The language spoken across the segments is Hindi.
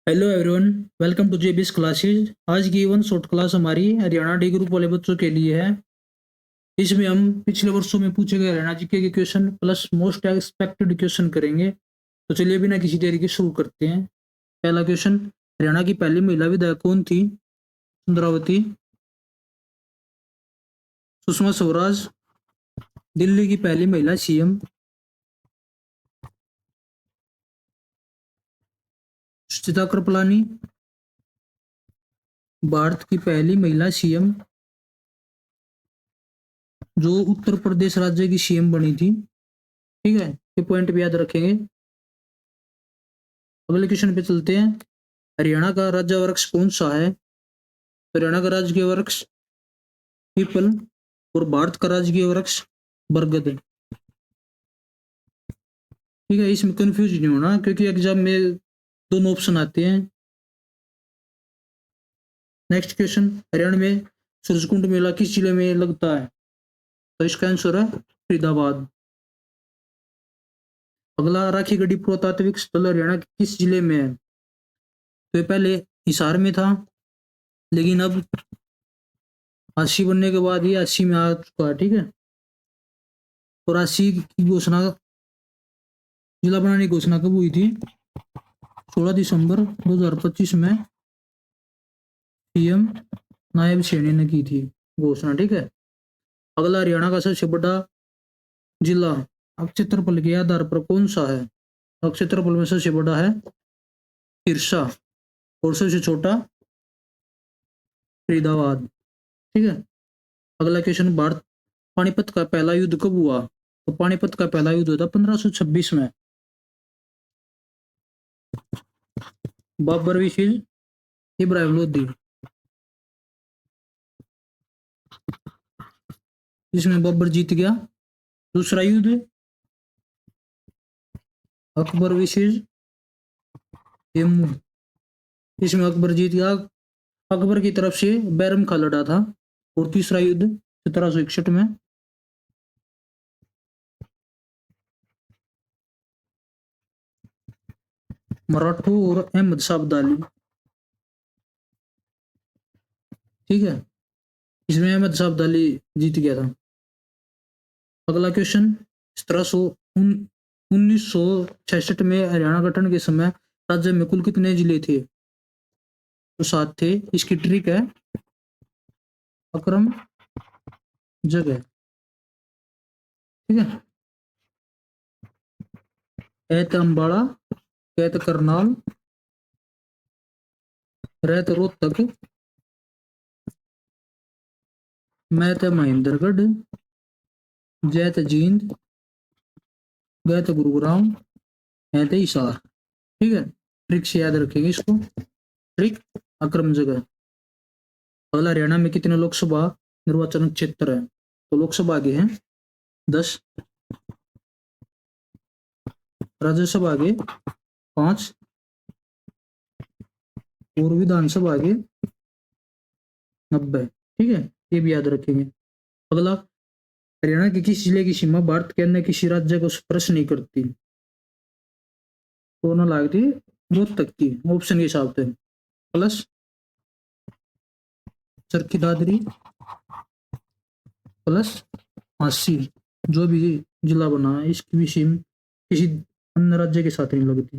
Hello everyone, welcome to JBS classes. आज की वन शॉर्ट क्लास हमारी हरियाणा डी ग्रुप वाले बच्चों के लिए है। इसमें हम पिछले वर्षों में पूछे गए हरियाणा जीके के question plus most expected question करेंगे। तो चलिए बिना किसी देरी के शुरू करते हैं। पहला क्वेश्चन, हरियाणा की पहली महिला विधायक कौन थी? सुंदरावती, सुषमा स्वराज, दिल्ली की पहली महिला सीएम, सुचिता कृपलानी, भारत की पहली महिला सीएम जो उत्तर प्रदेश राज्य की सीएम बनी थी। ठीक है, ये पॉइंट भी याद रखेंगे। अगले क्वेश्चन पे चलते हैं। हरियाणा का राज्य वृक्ष कौन सा है? तो हरियाणा का राजकीय वृक्ष पीपल और भारत का राजकीय वृक्ष बरगद है। ठीक है, इसमें कंफ्यूज नहीं होना क्योंकि एग्जाम में दोनों ऑप्शन आते हैं। नेक्स्ट क्वेश्चन, हरियाणा में सूरजकुंड मेला किस जिले में लगता है? तो इसका आंसर है फरीदाबाद। अगला, राखी गढ़ी पुरातात्विक स्थल हरियाणा के किस जिले में है? तो ये पहले हिसार में था, लेकिन अब आशी बनने के बाद ये आशी में आ चुका है। ठीक है, और आशी की घोषणा, जिला बनाने की घोषणा कब हुई थी? 16 दिसंबर 2025 में पीएम नायब सैनी ने की थी घोषणा। ठीक है, अगला, हरियाणा का सबसे बड़ा जिला क्षेत्रफल के आधार पर कौन सा है? क्षेत्रफल में सबसे बड़ा है सिरसा और सबसे छोटा फरीदाबाद। ठीक है, अगला क्वेश्चन, भारत पानीपत का पहला युद्ध कब हुआ? तो पानीपत का पहला युद्ध था 1526 में। बाबर विशील, इब्राहिम लोधी, जिसमें बाबर जीत गया। दूसरा युद्ध अकबर विशील हेमू, इसमें अकबर जीत गया। अकबर की तरफ से बैरम खा लड़ा था। और तीसरा युद्ध 1761 में मराठों और अहमद शाह अब्दाली। ठीक है, इसमें अहमद शाह अब्दाली जीत गया था। अगला क्वेश्चन, 1966 में हरियाणा गठन के समय राज्य में कुल कितने जिले थे? तो 7 थे। इसकी ट्रिक है अक्रम जगह। ठीक है, ऐत अम्बाड़ा, कैत करनाल, रैत रोहतक, मैत महेंद्रगढ़, जैत जींद, गैत गुरुग्राम, ऐत हिसार। ठीक है, ट्रिक से याद रखेंगे इसको। ट्रिक अक्रम जगह। अगला, हरियाणा में कितने लोकसभा निर्वाचन क्षेत्र है? तो लोकसभा के हैं 10, राज्यसभा के 5 और विधानसभा के 90। ठीक है, ये भी याद रखेंगे। अगला, हरियाणा के किस जिले की सीमा भारत के अन्य किसी राज्य को स्पर्श नहीं करती? दोनों लागती रोहतक की, ऑप्शन के हिसाब से प्लस चरखी दादरी प्लस हांसी, जो भी जिला बना है इसकी भी सीम किसी अन्य राज्य के साथ नहीं लगती।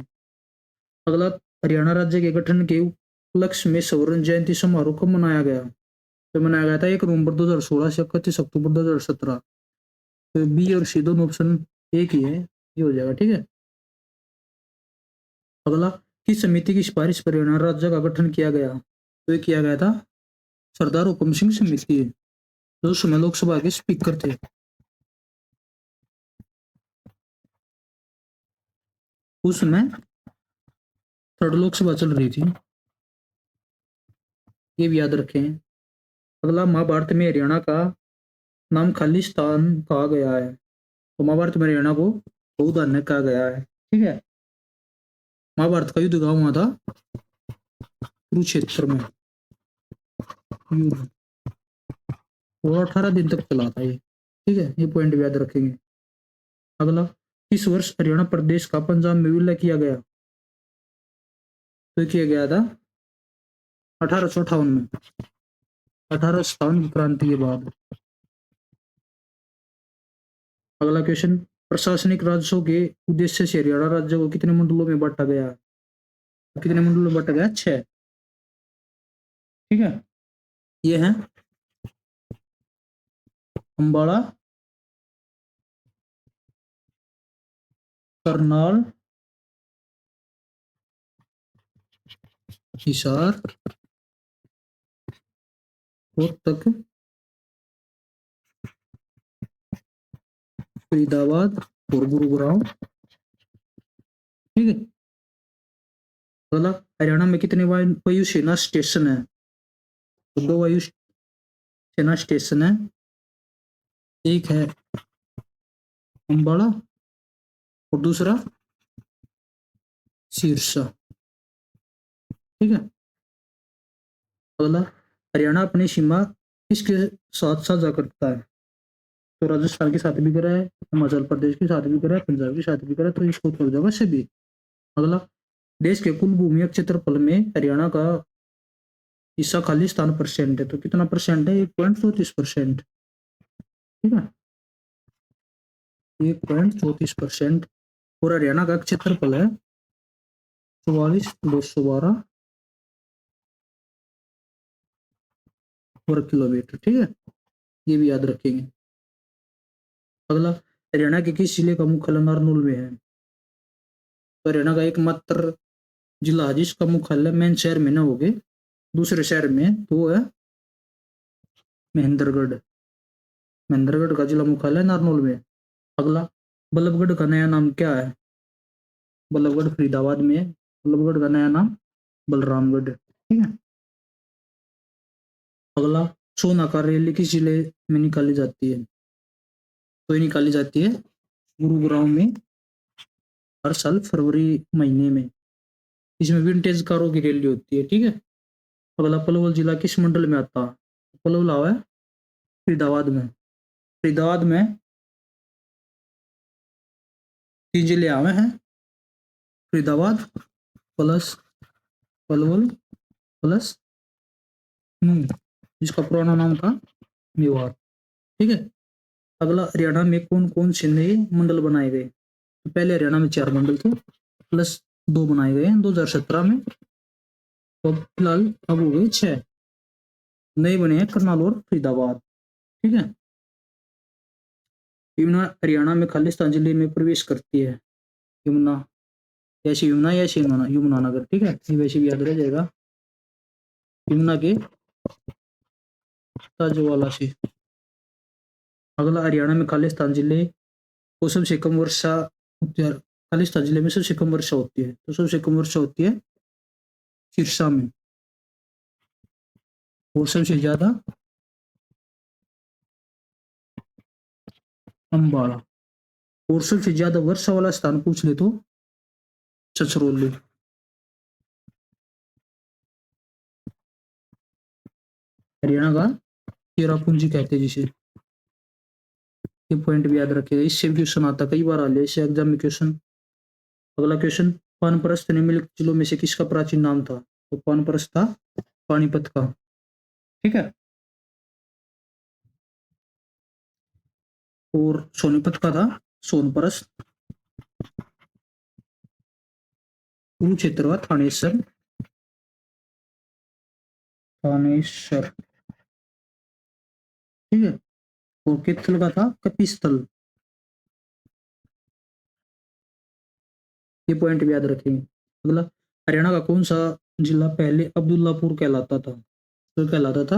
अगला, हरियाणा राज्य के गठन के उपलक्ष्य में स्वर्ण जयंती समारोह कब मनाया गया? तो मनाया गया था 1 नवंबर 2016 से 31 अक्टूबर 2017। तो बी और सी दोनों ऑप्शन एक ही है, ये हो जाएगा। ठीक है, अगला, किस समिति की सिफारिश पर हरियाणा राज्य का गठन किया गया? तो ये किया गया था सरदार हुकुम सिंह समिति, जो उस समय लोकसभा के स्पीकर थे। उस समय थर्ड लोकसभा चल रही थी, ये भी याद रखें। अगला, महाभारत में हरियाणा का नाम खालिस्तान कहा गया है? तो महाभारत में हरियाणा को बहुधान्य कहा गया है। ठीक है, महाभारत का युद्ध कहाँ हुआ था? कुरुक्षेत्र में युद्ध, और 18 दिन तक चला था ये। ठीक है, ये पॉइंट भी याद रखेंगे। अगला, किस वर्ष हरियाणा प्रदेश का पंजाब में विलय किया गया? तो किया गया था 1858 में, 1857 की क्रांति के बाद। अगला क्वेश्चन, प्रशासनिक राजस्व के उद्देश्य से हरियाणा राज्य को कितने मंडलों में बांटा गया? कितने मंडलों में बांटा गया? 6। ठीक है, ये है अंबाला, करनाल, हिसार, रोहतक, फरीदाबाद और गुरुग्राम। ठीक है, अगला, हरियाणा में कितने वायुसेना स्टेशन है? तो 2 वायुसेना स्टेशन है, एक है अंबाला और दूसरा सिरसा। ठीक है, अगला, हरियाणा अपनी सीमा किसके साथ साझा करता है? तो राजस्थान के साथ भी करा है, हिमाचल प्रदेश के साथ भी करा है, पंजाब के साथ भी करा है, तो इसको कर जाएगा सभी। अगला, देश के कुल भूमि क्षेत्रफल में हरियाणा का हिस्सा खालिस्तान परसेंट है, तो कितना परसेंट है? 1.34%। ठीक है, 1.34%। और हरियाणा का क्षेत्रफल है 44,212 वर्ग किलोमीटर। ठीक है, ये भी याद रखेंगे। अगला, हरियाणा के किस जिले का मुख्यालय नारनौल में है? तो हरियाणा का एकमात्र जिला है जिसका मुख्यालय मेन शहर में ना हो गए, दूसरे शहर में, तो वो है महेंद्रगढ़। महेंद्रगढ़ का जिला मुख्यालय नारनौल में। अगला, बल्लभगढ़ का नया नाम क्या है? बल्लभगढ़ फरीदाबाद में है, बल्लभगढ़ का नया नाम बलरामगढ़। ठीक है, अगला, सोनाकार रैली किस जिले में निकाली जाती है? तो ये निकाली जाती है गुरुग्राम में, हर साल फरवरी महीने में। इसमें विंटेज कारों की रैली होती है। ठीक है, अगला, पलवल जिला किस मंडल में आता है? पलवल आवा है फरीदाबाद में। फरीदाबाद में 3 जिले आवे हैं, फरीदाबाद प्लस पलवल प्लस नूंह, जिसका पुराना नाम था मेवाड़। ठीक है, अगला, हरियाणा में कौन कौन से नए मंडल बनाए गए? तो पहले हरियाणा में 4 मंडल थे, प्लस 2 बनाए गए हैं 2017 में, तो फिलहाल अब हो गए 6 नए बने हैं, करनाल और फरीदाबाद। ठीक है, यमुना हरियाणा में खालिस्तान जिले में प्रवेश करती है। यमुना, ऐसी यमुना या ऐसी यमुना, यमुना नगर। ठीक है, ये वैसे भी याद रह जाएगा, यमुना के ताजवाला से। अगला, हरियाणा में खालिस्तान जिले को सबसे कम वर्षा खालिस्तान जिले में सबसे कम वर्षा होती है, तो सबसे कम वर्षा होती है सिरसा में, और सबसे ज्यादा अंबाला। और सबसे ज्यादा वर्षा वाला स्थान पूछ ले तो छछरौली। हरियाणा का चेरापूंजी कहते हैं जिसे, ये पॉइंट भी याद रखिएगा, इससे भी क्वेश्चन आता, कई बार आ लिया इससे एग्जाम में क्वेश्चन। अगला क्वेश्चन, पानप्रस्थ निम्नलिखित जिलों में से किसका प्राचीन नाम था? तो पानप्रस्थ था पानीपत का। ठीक है, और सोनीपत का था सोनप्रस्थ, कुरुक्षेत्र का थानेसर, थानेसर। ठीक है, और कित्थल का था कपिस्थल। ये पॉइंट भी याद रखेंगे। अगला, हरियाणा का कौन सा जिला पहले अब्दुल्लापुर कहलाता था? तो कहलाता था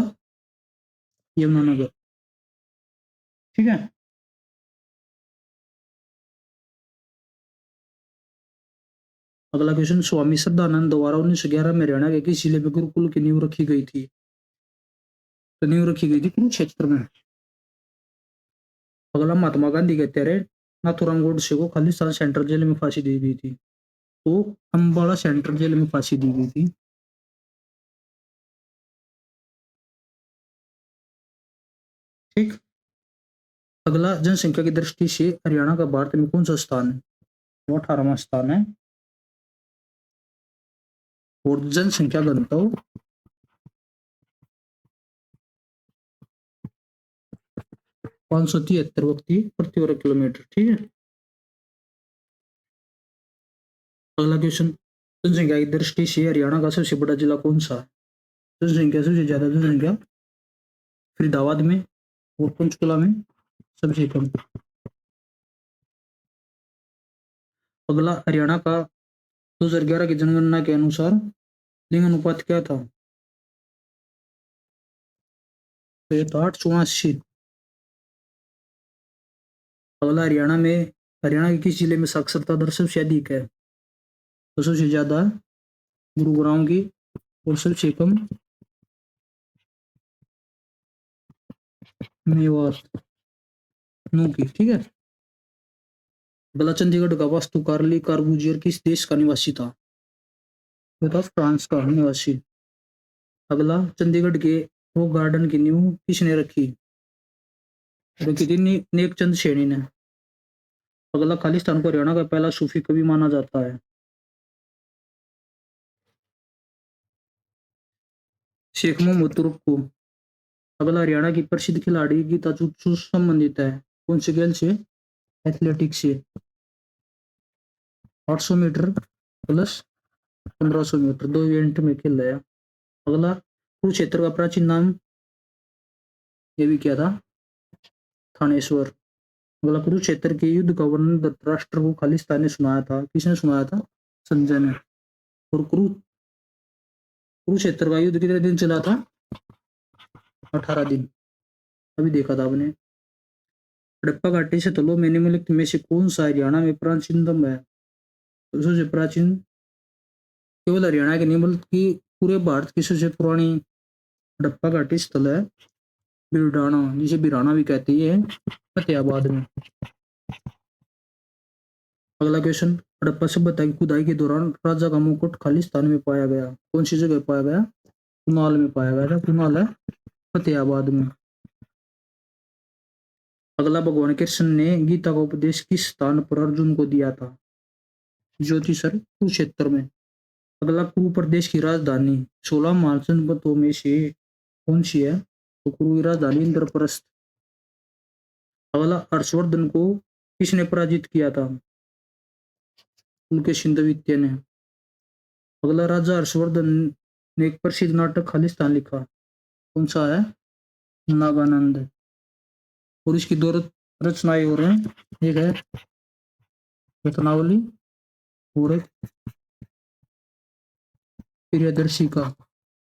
यमुनानगर। ठीक है, अगला क्वेश्चन, स्वामी श्रद्धानंद द्वारा 1911 में हरियाणा के किस जिले में गुरुकुल की नींव रखी गई थी? तो नींव रखी गई थी कुरुक्षेत्र में। अगला, महात्मा गांधी के हत्यारे नाथूराम गोडसे को खालिस्तान सेंट्रल जेल में फांसी दी गई थी, तो अम्बाड़ा सेंट्रल जेल में फांसी दी गई थी। ठीक, अगला, जनसंख्या की दृष्टि से हरियाणा का भारत में कौन सा स्थान है? वो 18वां स्थान है। और जनसंख्या घनत्व 573 व्यक्ति प्रति वर्ग किलोमीटर। ठीक है। अगला क्वेश्चन, जनसंख्या की दृष्टि से हरियाणा का सबसे बड़ा जिला कौन सा है? जनसंख्या सबसे ज्यादा जनसंख्या फरीदाबाद में और पंचकुला में सबसे कम। अगला, हरियाणा का 2011 की जनगणना के अनुसार लिंग अनुपात क्या था? तो ये था 884। अगला, हरियाणा के किस जिले में साक्षरता दर सबसे अधिक है? तो सबसे ज्यादा गुरुग्राम की और सबसे कम मेवात नू की। ठीक है। अगला, चंडीगढ़ का वास्तुकार ली कार्बूजियर किस देश का निवासी था? वो था फ्रांस का निवासी। अगला, चंडीगढ़ के रॉक गार्डन की नींव किसने रखी? रखी थी नेकचंद सैनी ने। अगला, खालिस्तान को हरियाणा का पहला सूफी कवि माना जाता है? शेख मोहम्मद तुर्क को। अगला, हरियाणा की प्रसिद्ध खिलाड़ी गीता चुच्चू संबंधित है कौन से खेल से? एथलेटिक्स से। 800 मीटर प्लस 1500 मीटर, दो इवेंट में खेल रहा है। अगला, कुरुक्षेत्र का प्राचीन नाम ये भी क्या था? थानेश्वर। अगला, कुरुक्षेत्र के युद्ध का वर्णन धृतराष्ट्र को खालिस्तान ने सुनाया था? किसने सुनाया था? संजय ने। और कुरुक्षेत्र का युद्ध कितने दिन चला था? 18 दिन। अभी देखा था आपने। हड़प्पा घाटी से तलो में निम्नलिखित में से कौन सा हरियाणा में प्राचीनतम है? तो सबसे प्राचीन केवल हरियाणा के नहीं बल्कि पूरे भारत की सबसे पुरानी हड़प्पा घाटी स्थल है बिरडाना, जिसे बिराना भी कहते हैं, फतेहाबाद में। अगला क्वेश्चन, हड़प्पा सभ्यता की खुदाई के दौरान राजा का मुकुट खालिस्तान में पाया गया कौन सी जगह पाया गया? कुनाल में पाया गया था। कुनाल है फतेहाबाद में। अगला, भगवान कृष्ण ने गीता का उपदेश किस स्थान पर अर्जुन को दिया था? ज्योतिषर कुरुक्षेत्र में। अगला, कुरु प्रदेश की राजधानी 16 महाजनपदों में से कौन सी है? तो कुरु की राजधानी इंद्रप्रस्थ। अगला, हर्षवर्धन को किसने पराजित किया था? उनके सिंधवित्य ने। अगला, राजा हर्षवर्धन ने एक प्रसिद्ध नाटक खालिस्तान लिखा कौन सा है? नागानंद। और इसकी दो रचनाएं और हैं, एक है रत्नावली और एक प्रियदर्शिका।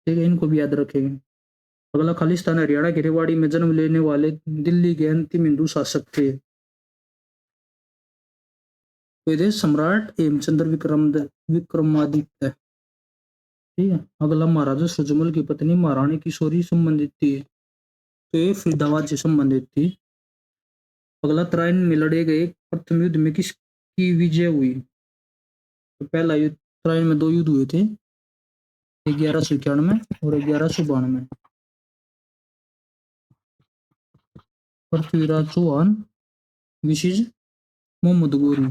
ठीक है, इनको भी याद रखेंगे। अगला, खालिस्तान हरियाणा के रेवाड़ी में जन्म लेने वाले दिल्ली के अंतिम हिंदू शासक थे? वे थे सम्राट हेमचंद्र विक्रमादित्य। ठीक है। अगला, महाराजा सूरजमल की पत्नी महारानी किशोरी संबंधित थी? तो ये फरीदाबाद से संबंधित थी। अगला, तराइन में लड़े गए प्रथम युद्ध में किसकी विजय हुई? तो पहला युद्ध, तराइन में दो युद्ध हुए थे, 1191 और 1192। पृथ्वीराज चौहान विशेष मोहम्मद गोरी।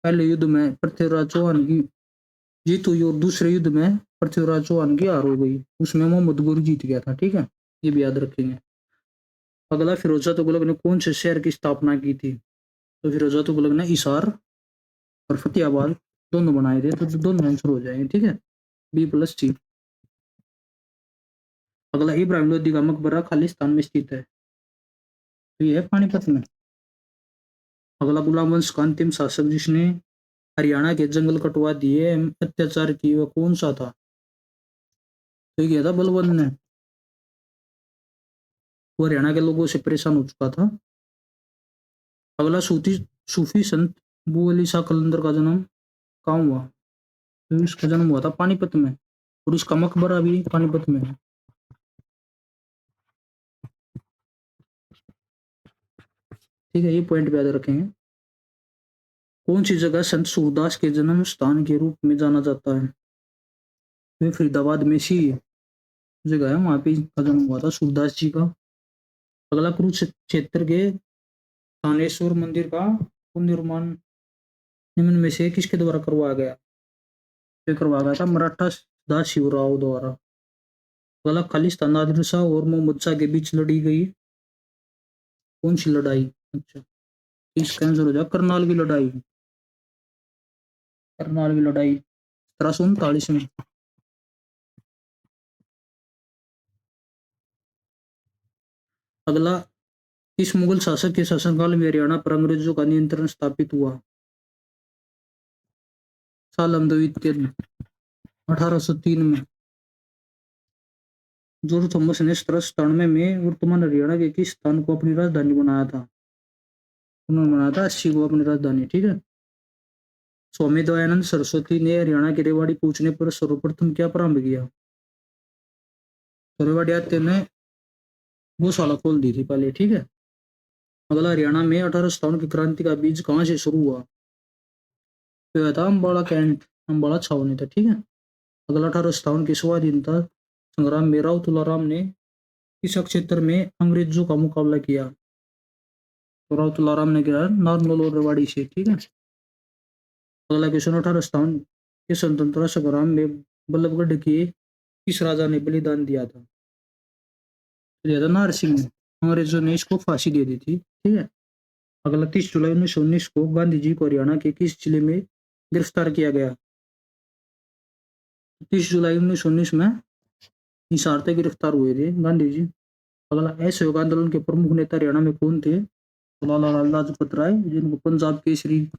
पहले युद्ध में पृथ्वीराज चौहान की जीत हुई और दूसरे युद्ध में पृथ्वीराज चौहान की हार हो गई, उसमें मोहम्मद गोरी जीत गया था। ठीक है, ये भी याद रखेंगे। अगला, फिरोजा तुगलक ने कौन से शहर की स्थापना की थी? तो फिरोजा तुगलक ने हिसार और फतेहाबाद दोनों बनाए थे, तो दोनों आंसर हो जाएंगे। ठीक है, B+C। अगला, इब्राहिम लोदी का मकबरा खालिस्तान में स्थित है? तो ये है पानीपत में। अगला, गुलाम वंश का अंतिम शासक जिसने हरियाणा के जंगल कटवा दिए एवं अत्याचार किए वह कौन सा था? तो ये था बलबन ने। वो हरियाणा के लोगों से परेशान हो चुका था। अगला, सूफी संत अबू अली शाह कलंदर का जन्म कहाँ हुआ? तो इसका जन्म हुआ था पानीपत में और इसका मकबरा भी पानीपत में है। ठीक है, ये पॉइंट भी याद रखेंगे। कौन सी जगह संत सूरदास के जन्म स्थान के रूप में जाना जाता है? तो फरीदाबाद में सी जगह है, वहां पे इसका जन्म हुआ था सूरदास जी का। अगला, कुरुक्षेत्र के थानेश्वर मंदिर का पुनर्निर्माण निम्न में से किसके द्वारा करवाया गया? ये करवा गया था मराठा सदाशिवराव द्वारा। अगला खालिस्तान नादिर शाह और मोहम्मद शाह के बीच लड़ी गई कौन सी लड़ाई? अच्छा, इसका आंसर हो जाएगा करनाल की लड़ाई। करनाल की लड़ाई 1739 में। अगला, इस मुगल शासक के शासनकाल में हरियाणा पर अंग्रेजों का नियंत्रण स्थापित हुआ? साल हम द्वितीय 1803 में। जॉर्ज थॉमस ने 1797 में वर्तमान हरियाणा के किस स्थान को अपनी राजधानी बनाया था? उन्होंने बनाया था अस्सी को अपनी राजधानी। ठीक है। स्वामी दयानंद सरस्वती ने हरियाणा के रेवाड़ी पहुंचने पर सर्वप्रथम क्या प्रारंभ किया? तो रेवाड़ी आते ने गौशाला खोल दी थी पहले। ठीक है। अगला, हरियाणा में 1857 की क्रांति का बीज कहाँ से शुरू हुआ? तो था अम्बाड़ा कैंट, अम्बाड़ा छावनी था। ठीक है। अगला, 1857 के स्वाधीनता संग्राम में राव तुलाराम ने किस क्षेत्र में अंग्रेजों का मुकाबला किया? तो राव तुलाराम ने किया नारनौल और रेवाड़ी से। ठीक है। अगला क्वेश्चन, 1857 के स्वतंत्रता संग्राम में बल्लभगढ़ के किस राजा ने बलिदान दिया था? दिया था नाहर सिंह ने। अंग्रेजों ने इसको फांसी दे दी थी। ठीक है। अगला, 30 जुलाई 1919 को गांधी जी को हरियाणा के किस जिले में गिरफ्तार किया गया? 30 जुलाई 1919 में हिसार से गिरफ्तार हुए थे गांधी जी। अगला, असहयोग आंदोलन के प्रमुख नेता हरियाणा में कौन थे? तो लाला लाजपत राय, जिनको पंजाब केसरी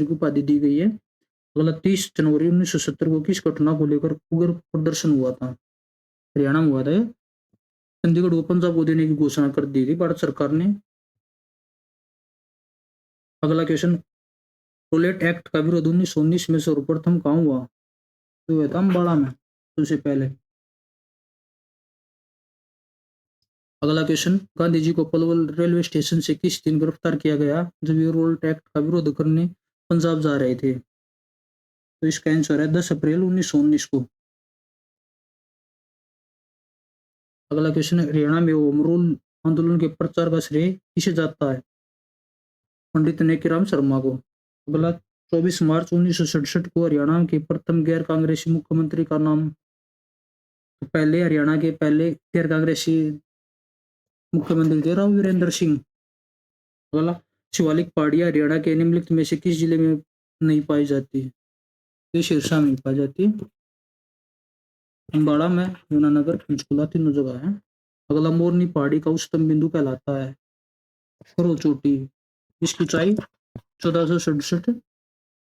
की उपाधि दी गई है। अगला, 30 जनवरी 1970 को किस घटना को लेकर उग्र प्रदर्शन हुआ था? हरियाणा में हुआ था। चंडीगढ़ को पंजाब को देने की घोषणा कर दी थी भारत सरकार ने। अगला क्वेश्चन, टोलेट एक्ट का विरोध 1919 में सर्वप्रथम कहाँ हुआ? तो हुआ था अम्बाड़ा में सबसे पहले। अगला क्वेश्चन, गांधी जी को पलवल रेलवे स्टेशन से किस दिन गिरफ्तार किया गया जब ये टोलेट एक्ट का विरोध करने पंजाब जा रहे थे? तो इसका आंसर है 10 अप्रैल 1919 को। अगला क्वेश्चन, हरियाणा में होम रूल आंदोलन के प्रचार का श्रेय किसे जाता है? पंडित नेकीराम शर्मा को। अगला, 24 मार्च 1967 को हरियाणा के प्रथम गैर कांग्रेसी मुख्यमंत्री का नाम? तो पहले हरियाणा के पहले गैर कांग्रेसी मुख्यमंत्री थे राव वीरेंद्र सिंह। अगला, शिवालिक पहाड़ियां हरियाणा के निम्नलिखित में से किस जिले में नहीं पाई जाती? ये सिरसा में पाई जाती है। अम्बाड़ा में, यमुनानगर, पंचकुला तीनों जगह है। अगला, मोरनी पहाड़ी का उच्चतम बिंदु कहलाता है खरो चोटी, इसकी ऊंचाई 1467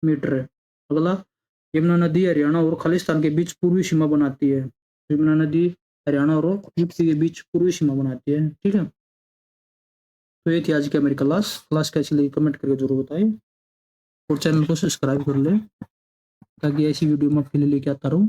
मीटर है। अगला, यमुना नदी हरियाणा और खालिस्तान के बीच पूर्वी सीमा बनाती है। यमुना नदी हरियाणा और यूपी के बीच पूर्वी सीमा बनाती है। ठीक है। तो ये थी आज की मेरी क्लास कैसी लगी कमेंट करके जरूर बताएं और चैनल को सब्सक्राइब कर ले ताकि ऐसी वीडियो मैं आपके लिए लेके आता रहूं।